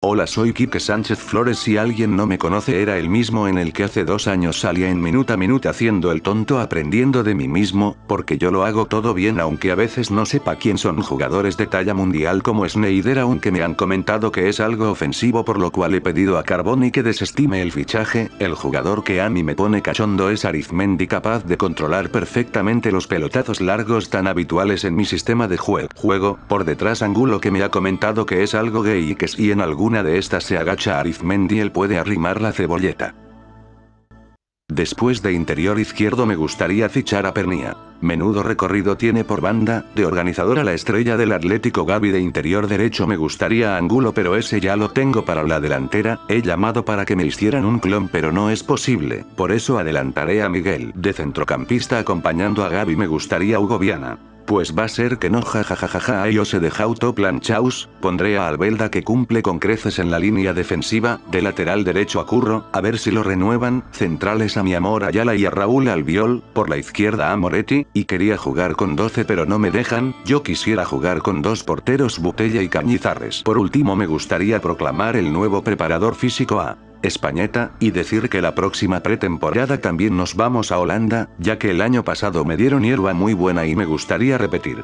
Hola, soy Quique Sánchez Flores. Si alguien no me conoce, era el mismo en el que hace 2 años salía en Minuta Minuta haciendo el tonto, aprendiendo de mí mismo, porque yo lo hago todo bien, aunque a veces no sepa quién son jugadores de talla mundial como Sneijder, aunque me han comentado que es algo ofensivo, por lo cual he pedido a Carboni que desestime el fichaje. El jugador que a mí me pone cachondo es Arizmendi, capaz de controlar perfectamente los pelotazos largos tan habituales en mi sistema de juego. Por detrás Angulo, que me ha comentado que es algo gay y que si en alguna de estas se agacha Arizmendi él puede arrimar la cebolleta. Después de interior izquierdo me gustaría fichar a Pernia. Menudo recorrido tiene por banda. De organizador a la estrella del Atlético. Gavi de interior derecho me gustaría a Angulo, pero ese ya lo tengo para la delantera. He llamado para que me hicieran un clon, pero no es posible, por eso adelantaré a Miguel. De centrocampista acompañando a Gavi me gustaría Hugo Viana. Pues va a ser que no, jajajaja. Yo se deja autoplanchaus. Pondré a Albelda, que cumple con creces en la línea defensiva. De lateral derecho a Curro, a ver si lo renuevan. Centrales a mi amor Ayala y a Raúl Albiol. Por la izquierda a Moretti. Y quería jugar con 12 pero no me dejan. Yo quisiera jugar con dos porteros, Botella y Cañizares. Por último me gustaría proclamar el nuevo preparador físico a Españeta, y decir que la próxima pretemporada también nos vamos a Holanda, ya que el año pasado me dieron hierba muy buena y me gustaría repetir.